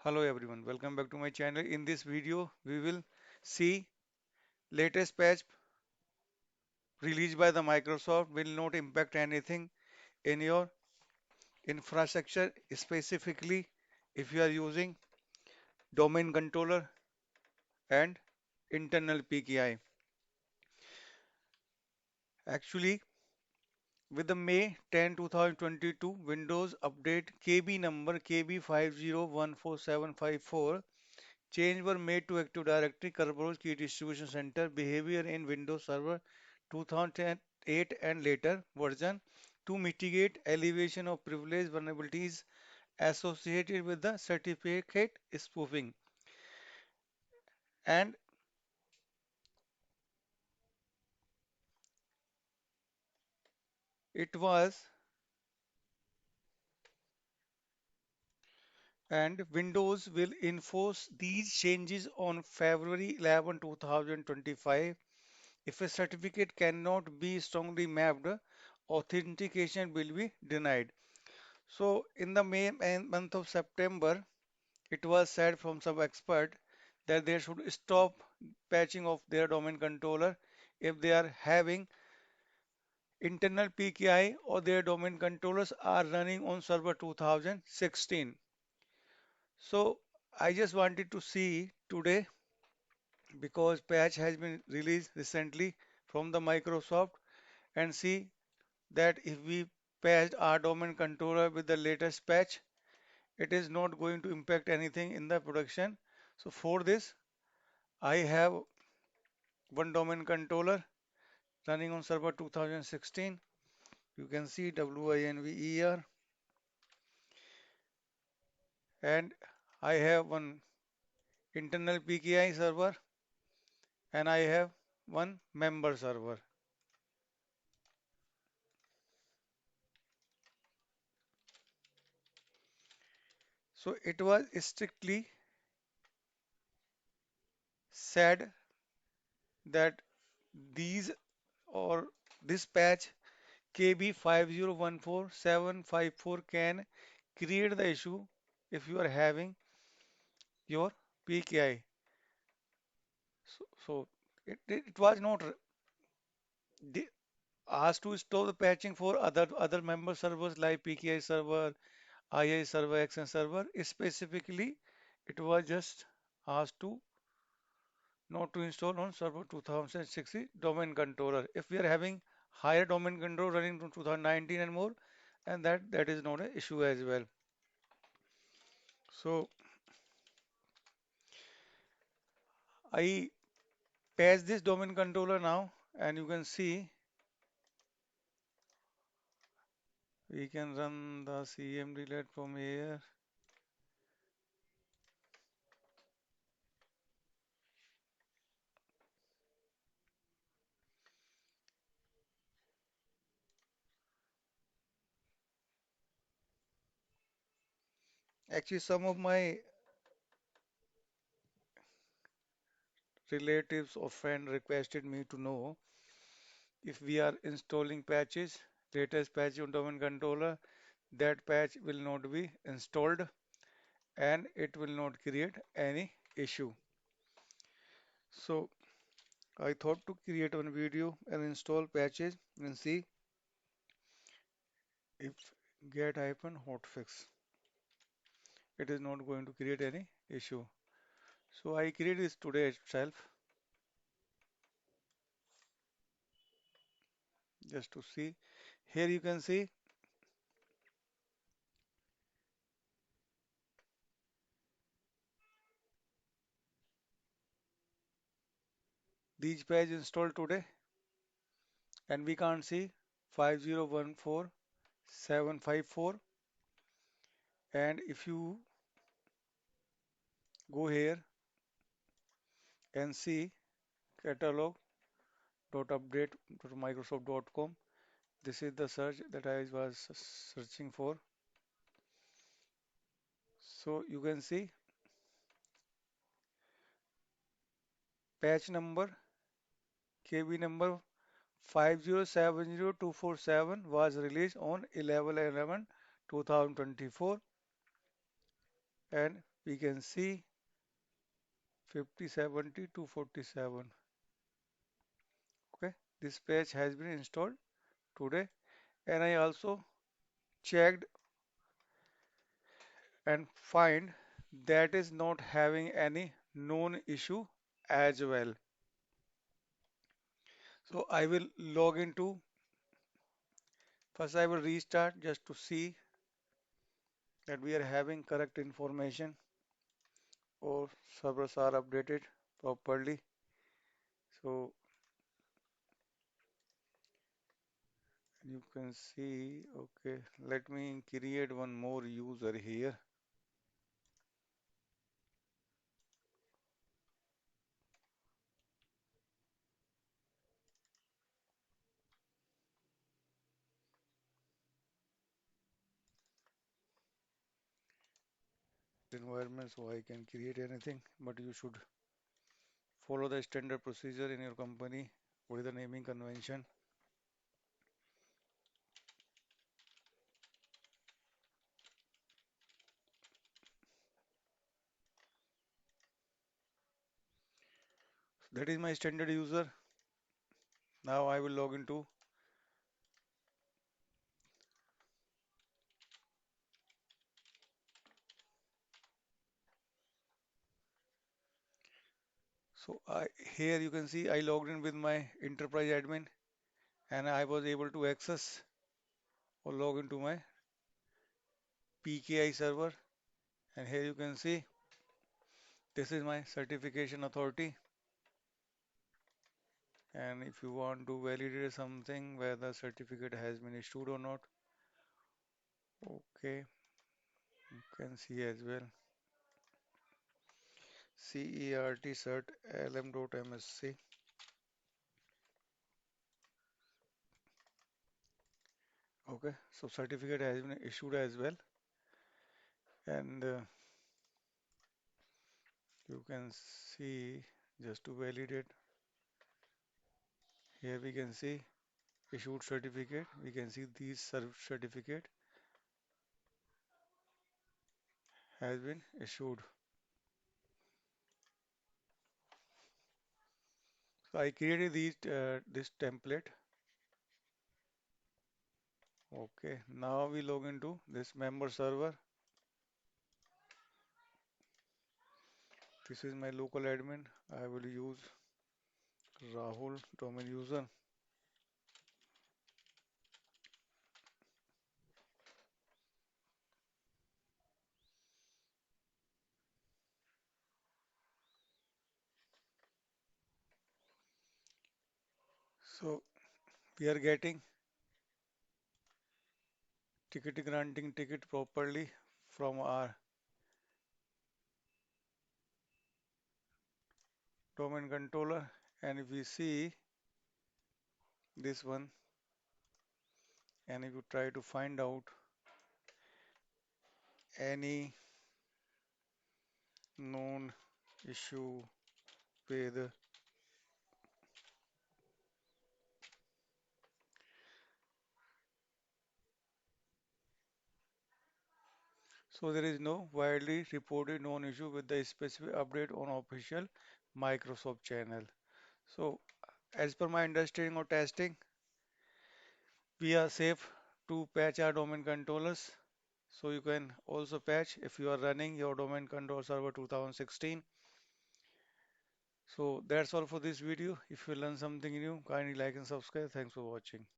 Hello everyone, welcome back to my channel. In this video, we will see latest patch released by the Microsoft will not impact anything in your infrastructure, specifically if you are using domain controller and internal PKI. Actually, with the May 10, 2022 Windows update KB number KB50147754, change were made to Active Directory Kerberos Key Distribution Center behavior in Windows Server 2008 and later version to mitigate elevation of privilege vulnerabilities associated with the certificate spoofing. And it was and Windows will enforce these changes on February 11, 2025. If a certificate cannot be strongly mapped, authentication will be denied. So in the May and month of September, it was said from some expert that they should stop patching of their domain controller if they are having internal PKI or their domain controllers are running on server 2016. So I just wanted to see today because patch has been released recently from the Microsoft and see that if we patched our domain controller with the latest patch, it is not going to impact anything in the production. So for this, I have one domain controller running on server 2016. You can see WINVER, and I have one internal PKI server and I have one member server. So it was strictly said that these or this patch KB5014754 can create the issue if you are having your PKI. So it was not asked to stop the patching for other member servers like PKI server, II server, XN server. Specifically, it was just asked to not to install on server 2060 domain controller. If we are having higher domain controller running from 2019 and more, and that is not an issue as well. So I patch this domain controller now, and you can see we can run the cmd let from here. Actually, some of my relatives or friend requested me to know if we are installing patches, latest patch on domain controller, that patch will not be installed and it will not create any issue. So I thought to create one video and install patches and see if get hyphen hotfix. It is not going to create any issue. So I create this today itself just to see. Here you can see these patches installed today and we can't see 5014754, and if you go here and see catalog.update.microsoft.com, this is the search that I was searching for. So you can see patch number KB number 5070247 was released on 11/11/2024, and we can see 5070 to 47. Okay, this patch has been installed today, and I also checked and find that is not having any known issue as well. So I will log into, first I will restart just to see that we are having correct information or servers are updated properly. So you can see, okay, let me create one more user here. Environment so I can create anything, but you should follow the standard procedure in your company. What is the naming convention? That is my standard user. Now I will log into. So here you can see I logged in with my enterprise admin and I was able to access or log into my PKI server. And here you can see this is my certification authority. And if you want to validate something whether certificate has been issued or not, okay, you can see as well. CERT cert lm.msc. Okay, so certificate has been issued as well, and you can see just to validate. Here we can see issued certificate. We can see these certificate has been issued. So I created this template. Okay, now we log into this member server. This is my local admin. I will use Rahul domain user. So we are getting ticket granting ticket properly from our domain controller, and if we see this one and if you try to find out any known issue with, so there is no widely reported known issue with the specific update on official Microsoft channel. So as per my understanding or testing, we are safe to patch our domain controllers. So you can also patch if you are running your domain control server 2016. So that's all for this video. If you learn something new, kindly like and subscribe. Thanks for watching.